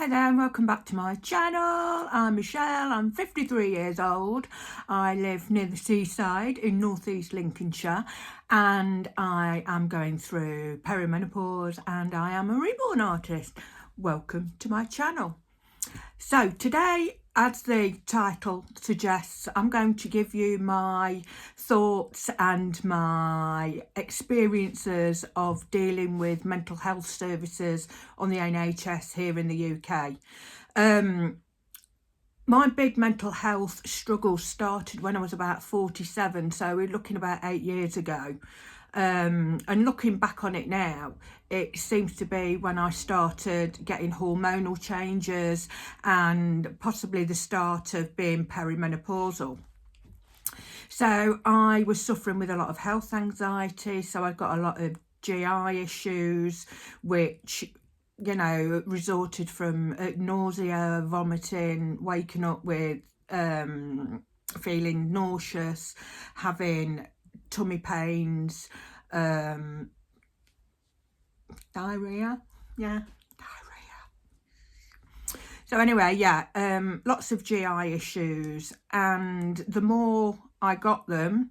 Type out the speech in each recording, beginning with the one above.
Hi there and welcome back to my channel. I'm Michelle, I'm 53 years old. I live near the seaside in northeast Lincolnshire and I am going through perimenopause and I am a reborn artist. Welcome to my channel. So today, as the title suggests, I'm going to give you my thoughts and my experiences of dealing with mental health services on the NHS here in the UK. My big mental health struggle started when I was about 47, so we're looking about 8 years ago. And looking back on it now, it seems to be when I started getting hormonal changes and possibly the start of being perimenopausal. So I was suffering with a lot of health anxiety, so I got a lot of GI issues, which resorted from nausea, vomiting, waking up with feeling nauseous, having tummy pains, diarrhea. So anyway, lots of GI issues, and the more I got them,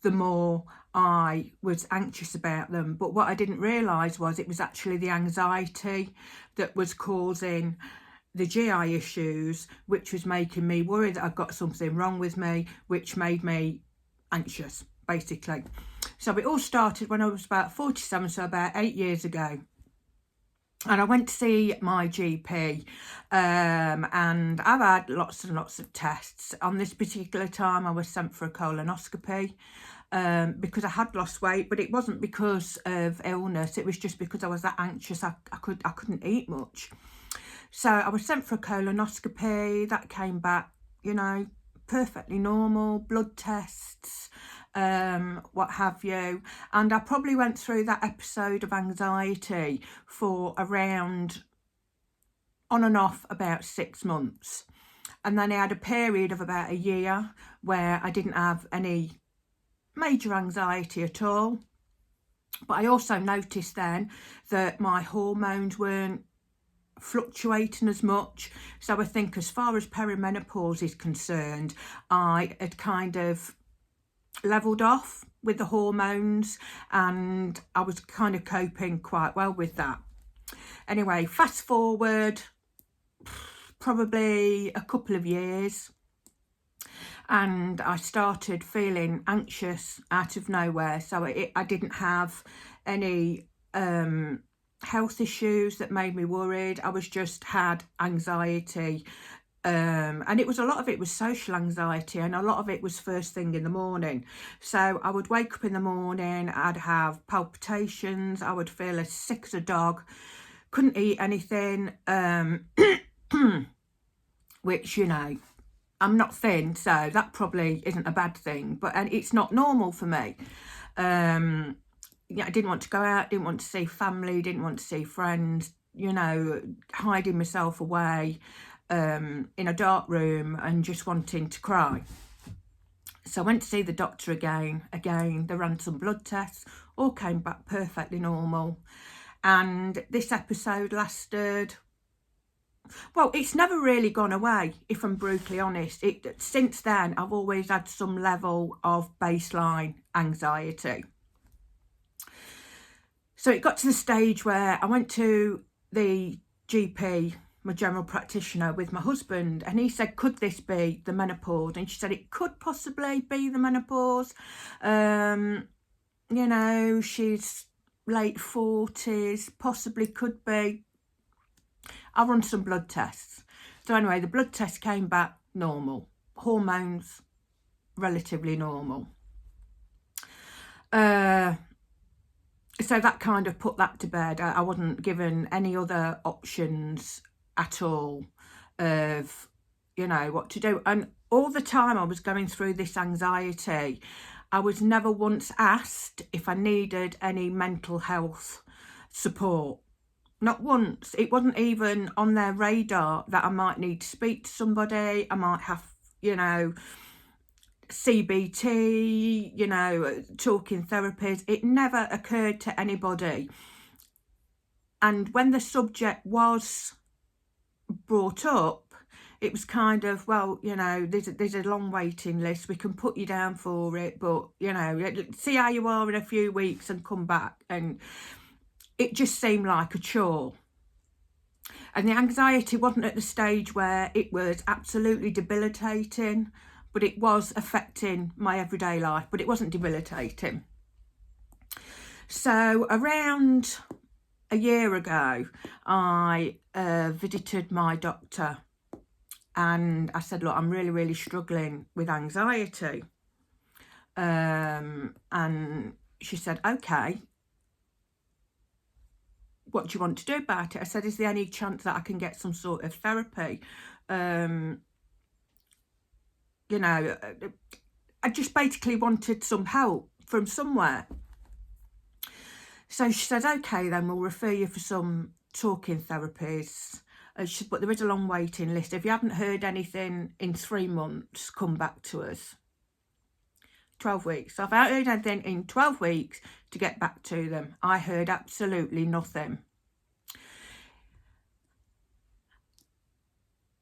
the more I was anxious about them. But what I didn't realise was it was actually the anxiety that was causing the GI issues, which was making me worry that I'd got something wrong with me, which made me anxious, basically. So it all started when I was about 47, so about 8 years ago. And I went to see my GP and I've had lots and lots of tests. On this particular time I was sent for a colonoscopy because I had lost weight, but it wasn't because of illness, it was just because I was that anxious I couldn't eat much. So I was sent for a colonoscopy. That came back, perfectly normal, blood tests, what have you. And I probably went through that episode of anxiety for around, on and off, about 6 months. And then I had a period of about a year where I didn't have any major anxiety at all. But I also noticed then that my hormones weren't fluctuating as much. So I think as far as perimenopause is concerned, I had kind of levelled off with the hormones and I was kind of coping quite well with that. Anyway, fast forward probably a couple of years and I started feeling anxious out of nowhere. So I didn't have any health issues that made me worried. I was just had anxiety, and it was a lot of it was social anxiety, and a lot of it was first thing in the morning. So I would wake up in the morning, I'd have palpitations, I would feel as sick as a dog, couldn't eat anything, which I'm not thin, so that probably isn't a bad thing, and it's not normal for me. I didn't want to go out, didn't want to see family, didn't want to see friends, hiding myself away in a dark room and just wanting to cry. So I went to see the doctor again, they ran some blood tests, all came back perfectly normal. And this episode lasted, well, it's never really gone away, if I'm brutally honest. Since then, I've always had some level of baseline anxiety. So it got to the stage where I went to the GP, my general practitioner, with my husband, and he said, could this be the menopause? And she said, it could possibly be the menopause. She's late 40s, possibly could be. I run some blood tests. So anyway, the blood test came back normal. Hormones, relatively normal. So that kind of put that to bed. I wasn't given any other options at all of, what to do. And all the time I was going through this anxiety, I was never once asked if I needed any mental health support. Not once. It wasn't even on their radar that I might need to speak to somebody. I might have, CBT, talking therapies. It never occurred to anybody. And when the subject was brought up, it was kind of, well, you know, there's a long waiting list. We can put you down for it, but, you know, see how you are in a few weeks and come back. And it just seemed like a chore. And the anxiety wasn't at the stage where it was absolutely debilitating, but it was affecting my everyday life, but it wasn't debilitating. So around a year ago, I visited my doctor and I said, look, I'm really, really struggling with anxiety. And she said, okay, what do you want to do about it? I said, is there any chance that I can get some sort of therapy? You know, I just basically wanted some help from somewhere. So she said, okay, then we'll refer you for some talking therapies. She said, but there is a long waiting list. If you haven't heard anything in 3 months, come back to us. 12 weeks. So if I heard anything in 12 weeks to get back to them, I heard absolutely nothing.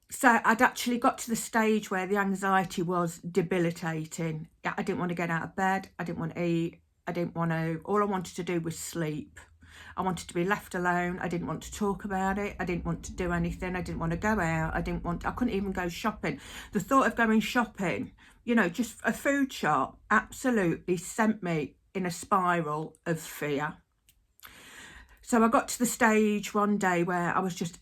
So I'd actually got to the stage where the anxiety was debilitating. I didn't want to get out of bed. I didn't want to eat. I didn't want to, all I wanted to do was sleep. I wanted to be left alone. I didn't want to talk about it. I didn't want to do anything. I didn't want to go out. I couldn't even go shopping. The thought of going shopping, you know, just a food shop, absolutely sent me in a spiral of fear. So I got to the stage one day where I was just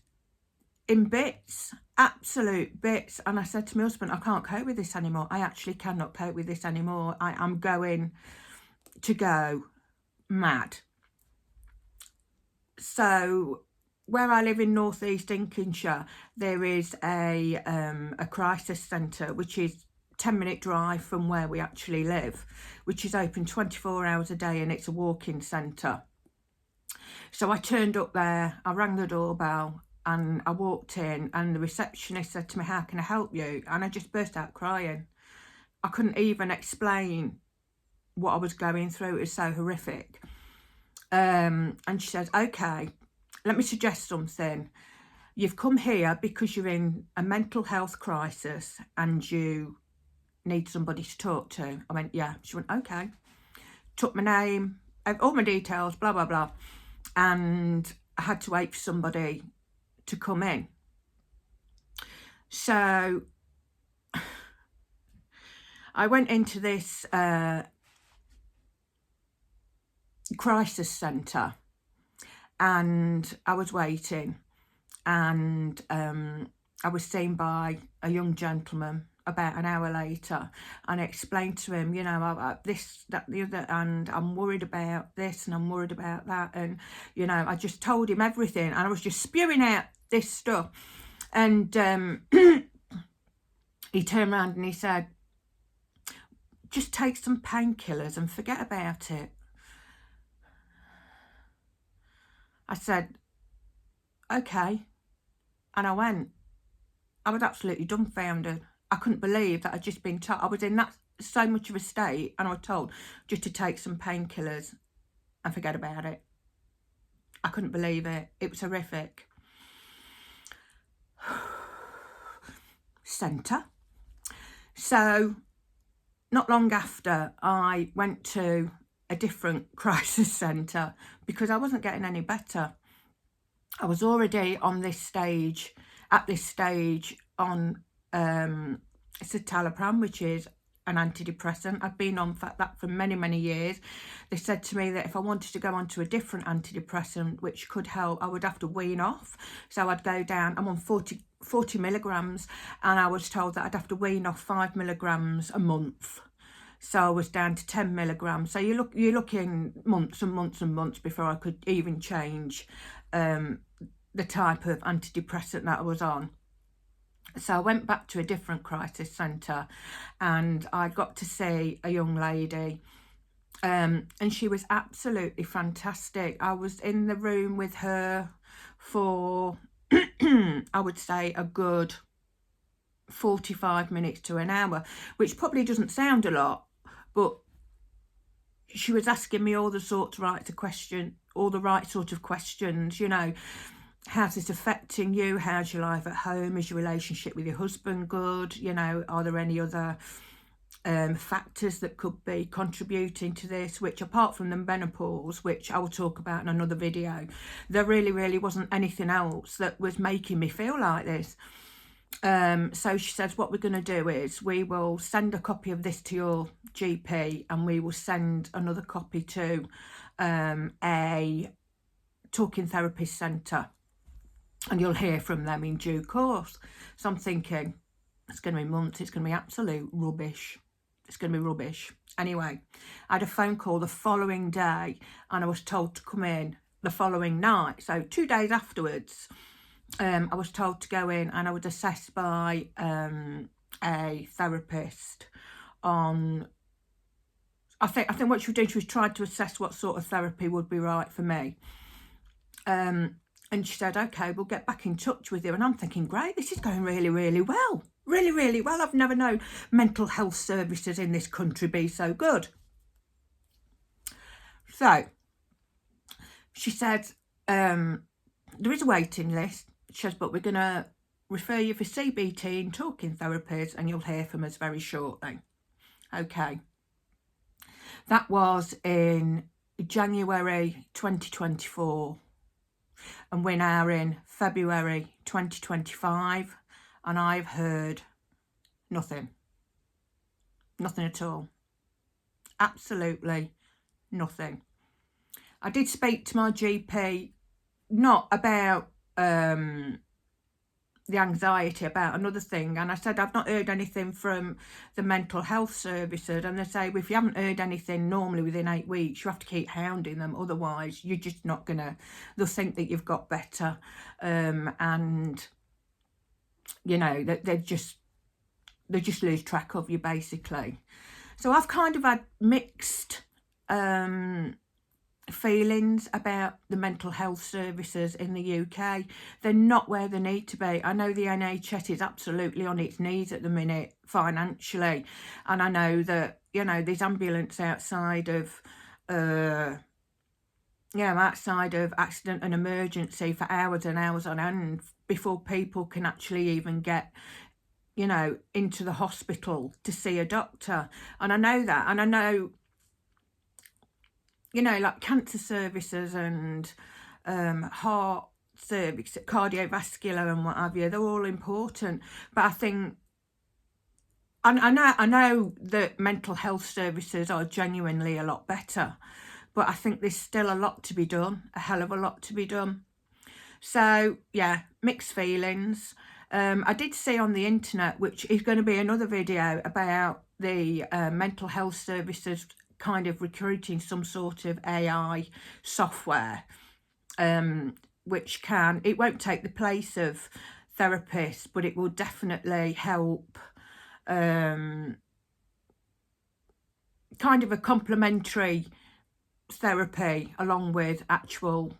in bits, absolute bits. And I said to my husband, I can't cope with this anymore. I actually cannot cope with this anymore. I'm going to go mad. So where I live in northeast Lincolnshire, there is a crisis centre, which is 10-minute drive from where we actually live, which is open 24 hours a day, and it's a walk-in centre. So I turned up there, I rang the doorbell, and I walked in, and the receptionist said to me, how can I help you? And I just burst out crying. I couldn't even explain what I was going through. It was so horrific. And she said, okay, let me suggest something. You've come here because you're in a mental health crisis and you need somebody to talk to. I went, yeah. She went, okay. Took my name, all my details, blah, blah, blah. And I had to wait for somebody to come in. So I went into this crisis centre and I was waiting, and I was seen by a young gentleman about an hour later, and I explained to him, you know, this, that, the other, and I'm worried about this and I'm worried about that, and, you know, I just told him everything, and I was just spewing out this stuff. And he turned around and he said, just take some painkillers and forget about it. I said, okay. And I went. I was absolutely dumbfounded. I couldn't believe that I'd just been told. I was in that so much of a state, and I was told just to take some painkillers and forget about it. I couldn't believe it. It was horrific. Centre. So not long after, I went to a different crisis centre because I wasn't getting any better. I was already on this stage, at this stage on citalopram, which is an antidepressant. I've been on that for many, many years. They said to me that if I wanted to go on to a different antidepressant, which could help, I would have to wean off. So I'd go down, I'm on 40 milligrams, and I was told that I'd have to wean off 5 milligrams a month. So I was down to 10 milligrams. So you're looking months and months and months before I could even change the type of antidepressant that I was on. So I went back to a different crisis centre, and I got to see a young lady, and she was absolutely fantastic. I was in the room with her for, I would say, a good 45 minutes to an hour, which probably doesn't sound a lot, but she was asking me all the right sort of questions, you know, how's this affecting you? How's your life at home? Is your relationship with your husband good? You know, are there any other factors that could be contributing to this, which apart from the menopause, which I will talk about in another video, there really wasn't anything else that was making me feel like this. So she says what we're going to do is we will send a copy of this to your GP, and we will send another copy to a talking therapist centre, and you'll hear from them in due course. So I'm thinking, it's going to be months, it's going to be absolute rubbish. It's going to be rubbish. Anyway, I had a phone call the following day, and I was told to come in the following night. So 2 days afterwards, I was told to go in, and I was assessed by a therapist on, I think what she was doing, she was trying to assess what sort of therapy would be right for me. And she said, okay, we'll get back in touch with you. And I'm thinking, great, this is going really well. Really well. I've never known mental health services in this country be so good. So she said, there is a waiting list. She says, but we're going to refer you for CBT and talking therapies, and you'll hear from us very shortly. Okay. That was in January 2024. And we're now in February 2025, and I've heard nothing. Nothing at all. Absolutely nothing. I did speak to my GP, not about the anxiety, about another thing, and I said I've not heard anything from the mental health services, and they say, well, if you haven't heard anything normally within 8 weeks, you have to keep hounding them, otherwise you're just not gonna, they'll think that you've got better, and you know that they just lose track of you basically. So I've kind of had mixed feelings about the mental health services in the UK. They're not where they need to be. I know the NHS is absolutely on its knees at the minute financially, and I know that, you know, there's ambulance outside of outside of accident and emergency for hours and hours on end before people can actually even get, you know, into the hospital to see a doctor. And I know that, and I know, you know, like cancer services and heart service, cardiovascular and what have you, they're all important. But I think, I know that mental health services are genuinely a lot better, but I think there's still a lot to be done, a hell of a lot to be done. So yeah, mixed feelings. I did see on the internet, which is going to be another video, about the mental health services kind of recruiting some sort of AI software, which can, it won't take the place of therapists, but it will definitely help, kind of a complementary therapy along with actual,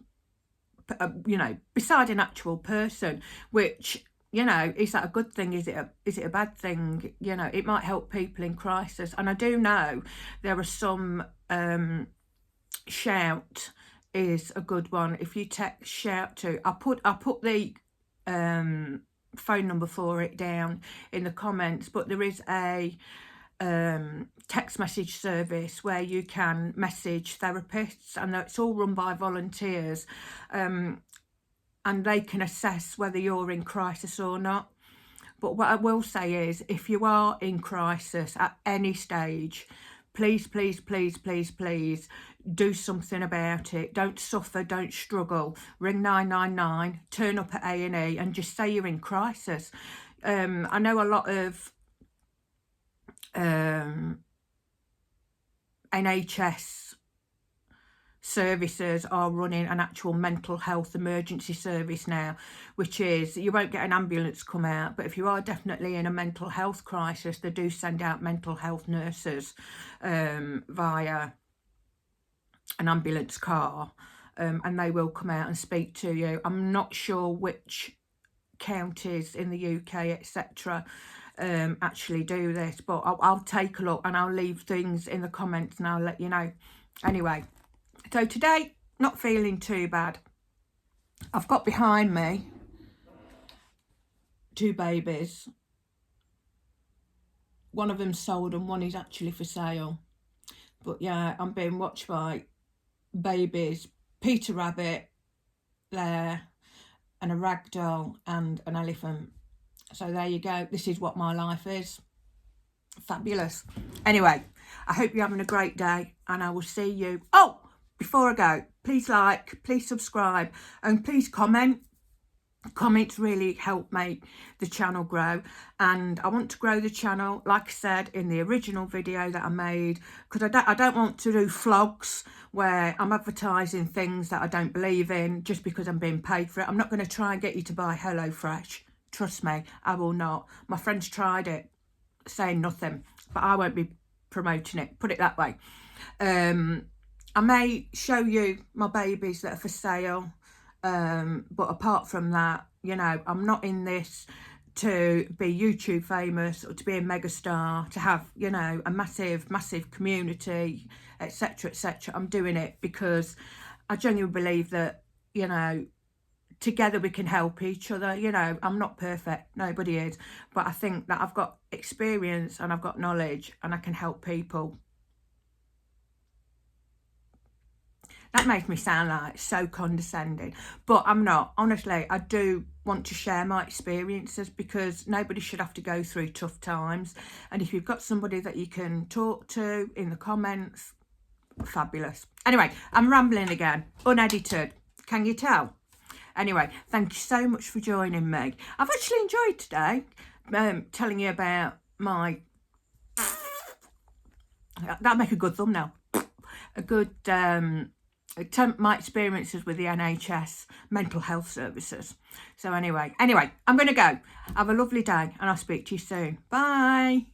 you know, beside an actual person, which, you know, is that a good thing? Is it a bad thing? You know, it might help people in crisis. And I do know there are some, Shout is a good one. If you text Shout to, I'll put the phone number for it down in the comments, but there is a text message service where you can message therapists, and it's all run by volunteers, and they can assess whether you're in crisis or not. But what I will say is, if you are in crisis at any stage, please do something about it. Don't suffer, don't struggle. Ring 999, turn up at A&E and just say you're in crisis. I know a lot of NHS services are running an actual mental health emergency service now, which is, you won't get an ambulance come out, but if you are definitely in a mental health crisis, they do send out mental health nurses via an ambulance car, and they will come out and speak to you. I'm not sure which counties in the UK, etc., actually do this, but I'll take a look and I'll leave things in the comments and I'll let you know. Anyway, so today, not feeling too bad. I've got behind me 2 babies. One of them's sold and one is actually for sale. But yeah, I'm being watched by babies, Peter Rabbit there, and a rag doll and an elephant. So there you go. This is what my life is. Fabulous. Anyway, I hope you're having a great day, and I will see you. Oh, before I go, please like, please subscribe, and please comment. Comments really help make the channel grow, and I want to grow the channel, like I said in the original video that I made, because I don't want to do vlogs where I'm advertising things that I don't believe in just because I'm being paid for it. I'm not going to try and get you to buy HelloFresh. Trust me, I will not. My friends tried it, saying nothing, but I won't be promoting it, put it that way. I may show you my babies that are for sale, but apart from that, you know, I'm not in this to be YouTube famous or to be a megastar, to have, you know, a massive community, etc, etc. I'm doing it because I genuinely believe that, you know, together we can help each other. You know, I'm not perfect, nobody is, but I think that I've got experience and I've got knowledge and I can help people. That makes me sound like so condescending, but I'm not. Honestly, I do want to share my experiences because nobody should have to go through tough times. And if you've got somebody that you can talk to in the comments, fabulous. Anyway, I'm rambling again, unedited. Can you tell? Anyway, thank you so much for joining me. I've actually enjoyed today telling you about my... That'll make a good thumbnail. A good... my experiences with the NHS mental health services. So anyway, I'm going to go. Have a lovely day and I'll speak to you soon. Bye.